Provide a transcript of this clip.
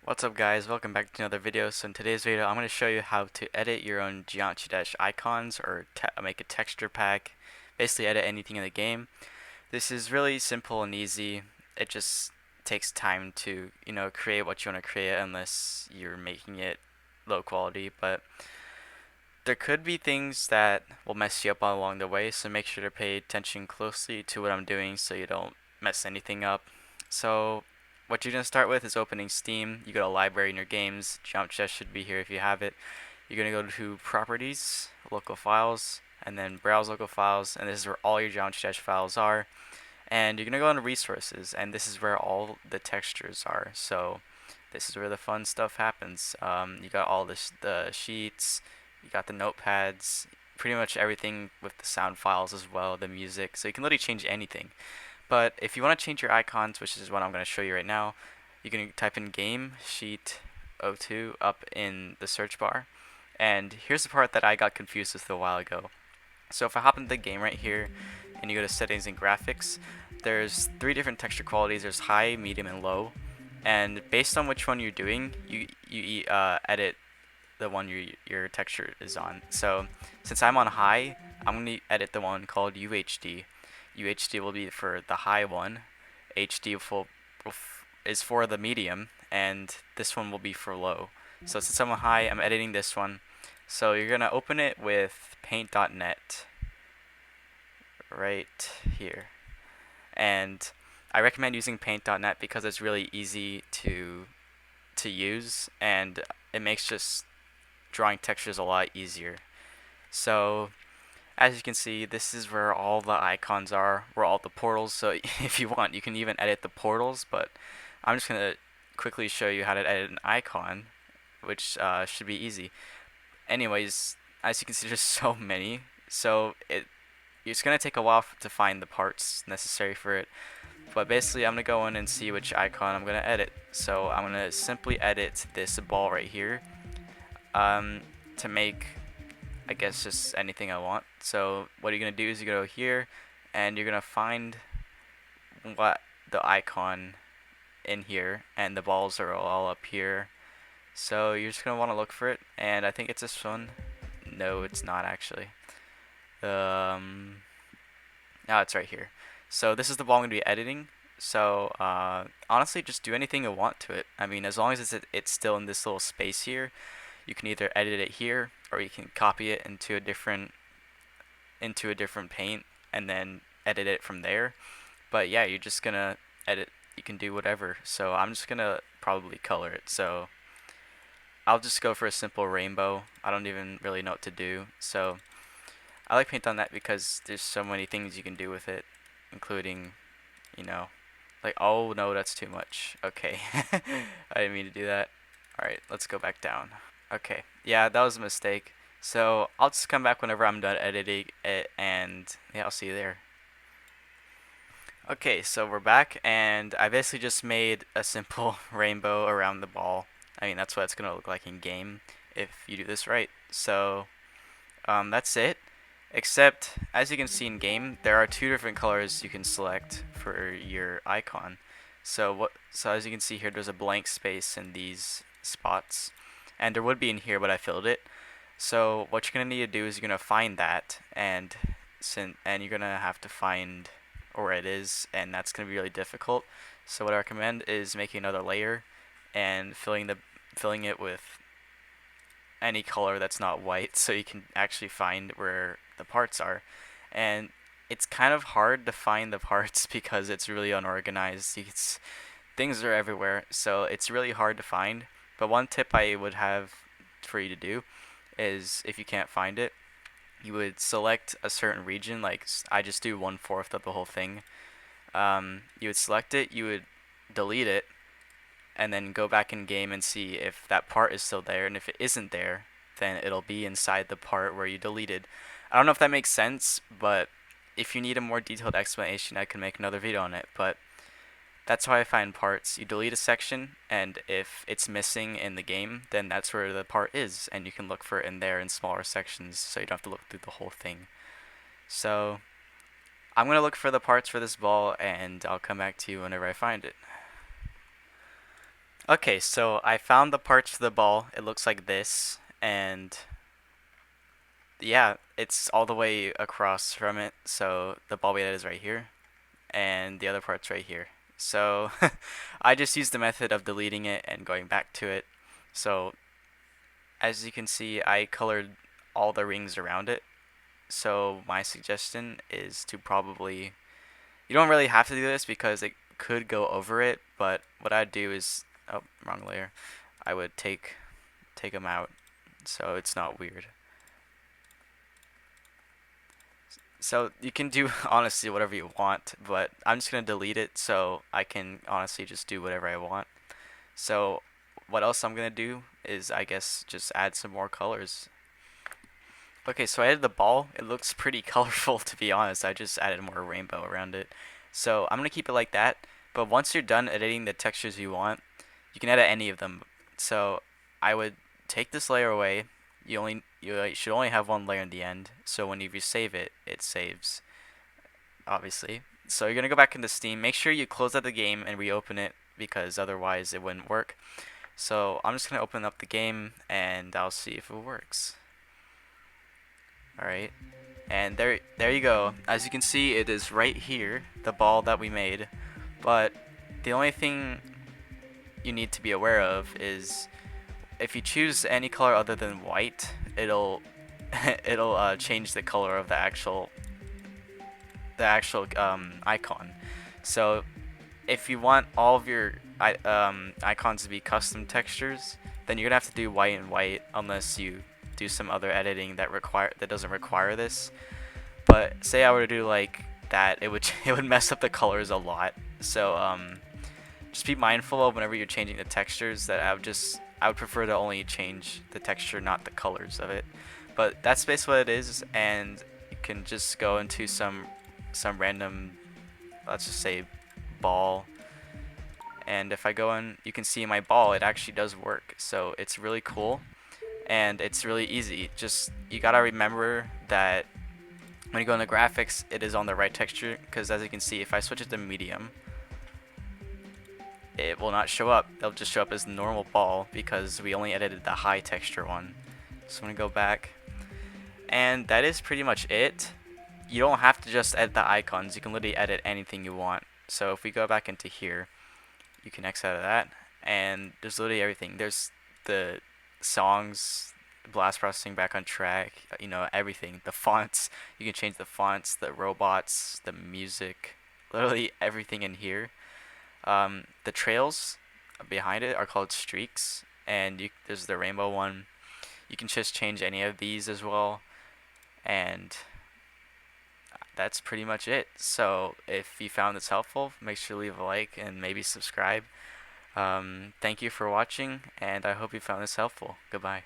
What's up guys, welcome back to another video. So in today's video I'm going to show you how to edit your own Geometry Dash icons or make a texture pack, basically edit anything in the game. This is really simple and easy. It just takes time to, create what you want to create unless you're making it low quality, but there could be things that will mess you up along the way, so make sure to pay attention closely to what I'm doing so you don't mess anything up. So what you're going to start with is opening Steam. You go to library in your games. Geometry Dash should be here if you have it. You're going to go to properties, local files, and then browse local files, and this is where all your Geometry Dash files are. And you're going to go into resources, and this is where all the textures are. So this is where the fun stuff happens. You got all the sheets, you got the notepads, pretty much everything with the sound files as well, the music. So you can literally change anything. But if you want to change your icons, which is what I'm going to show you right now, you can type in game sheet 02 up in the search bar. And here's the part that I got confused with a while ago. So if I hop into the game right here and you go to settings and graphics, there's three different texture qualities. There's high, medium, and low. And based on which one you're doing, you edit the one your texture is on. So since I'm on high, I'm going to edit the one called UHD. UHD will be for the high one, HD is for the medium, and this one will be for low. So since I'm on high, I'm editing this one. So you're going to open it with paint.net right here. And I recommend using paint.net because it's really easy to use, and it makes just drawing textures a lot easier. So as you can see, this is where all the icons are, where all the portals. So if you want, you can even edit the portals, but I'm just going to quickly show you how to edit an icon, which should be easy. Anyways, as you can see, there's so many. So it's going to take a while to find the parts necessary for it. But basically, I'm going to go in and see which icon I'm going to edit. So I'm going to simply edit this ball right here to make, I guess, just anything I want. So what you're going to do is you go here and you're going to find what the icon in here, and the balls are all up here. So you're just going to want to look for it, and I think it's this one. No, it's not actually. No, it's right here. So this is the ball I'm going to be editing. So honestly, just do anything you want to it. I mean, as long as it's still in this little space here, you can either edit it here or you can copy it into a different paint and then edit it from there. But yeah, you're just gonna edit. You can do whatever. So I'm just gonna probably color it. So I'll just go for a simple rainbow. I don't even really know what to do. So I like paint on that because there's so many things you can do with it, including, like, oh no, that's too much. Okay, I didn't mean to do that. Alright, let's go back down. Okay, yeah, that was a mistake. So I'll just come back whenever I'm done editing it, and yeah, I'll see you there. Okay, so we're back, and I basically just made a simple rainbow around the ball. I mean, that's what it's going to look like in game if you do this right. So that's it. Except, as you can see in game, there are two different colors you can select for your icon. So as you can see here, there's a blank space in these spots, and there would be in here, but I filled it. So what you're gonna need to do is you're gonna find that, and you're gonna have to find where it is, and that's gonna be really difficult. So what I recommend is making another layer and filling it with any color that's not white, so you can actually find where the parts are. And it's kind of hard to find the parts because it's really unorganized. Things are everywhere, so it's really hard to find. But one tip I would have for you to do is, if you can't find it, you would select a certain region. Like I just do 1/4 of the whole thing. You would select it, you would delete it, and then go back in game and see if that part is still there. And if it isn't there, then it'll be inside the part where you deleted. I don't know if that makes sense, but if you need a more detailed explanation, I can make another video on it. But that's how I find parts. You delete a section, and if it's missing in the game, then that's where the part is, and you can look for it in there in smaller sections, so you don't have to look through the whole thing. So I'm going to look for the parts for this ball, and I'll come back to you whenever I find it. Okay, so I found the parts for the ball. It looks like this, and yeah, it's all the way across from it. So the ball we added is right here, and the other part's right here. So I just used the method of deleting it and going back to it. So as you can see, I colored all the rings around it. So my suggestion is to probably, you don't really have to do this because it could go over it, but what I'd do is, oh, wrong layer. I would take them out so it's not weird. So you can do honestly whatever you want, but I'm just gonna delete it so I can honestly just do whatever I want. So what else I'm gonna do is I guess just add some more colors. Okay, so I added the ball. It looks pretty colorful to be honest. I just added more rainbow around it. So I'm gonna keep it like that. But once you're done editing the textures you want, you can edit any of them. So I would take this layer away. You should only have one layer in the end. So when you resave it, it saves, obviously. So you're gonna go back into Steam. Make sure you close out the game and reopen it because otherwise it wouldn't work. So I'm just gonna open up the game and I'll see if it works. All right. And there you go. As you can see, it is right here, the ball that we made. But the only thing you need to be aware of is if you choose any color other than white, it'll it'll change the color of the actual icon. So if you want all of your icons to be custom textures, then you're gonna have to do white and white unless you do some other editing that doesn't require this. But say I were to do like that, it would it would mess up the colors a lot. So just be mindful of whenever you're changing the textures that I would prefer to only change the texture, not the colors of it. But that's basically what it is, and you can just go into some random, let's just say, ball. And if I go in, you can see my ball, it actually does work. So it's really cool, and it's really easy. Just you gotta remember that when you go into graphics, it is on the right texture, because as you can see, if I switch it to medium, it will not show up. It'll just show up as normal ball because we only edited the high texture one. So I'm gonna go back, and that is pretty much it. You don't have to just edit the icons. You can literally edit anything you want. So if we go back into here, you can X out of that, and there's literally everything. There's the songs, blast processing back on track, everything. The fonts, you can change the fonts, the robots, the music, literally everything in here. The trails behind it are called streaks, and there's the rainbow one. You can just change any of these as well, and that's pretty much it. So if you found this helpful, make sure to leave a like and maybe subscribe. Thank you for watching, and I hope you found this helpful. Goodbye.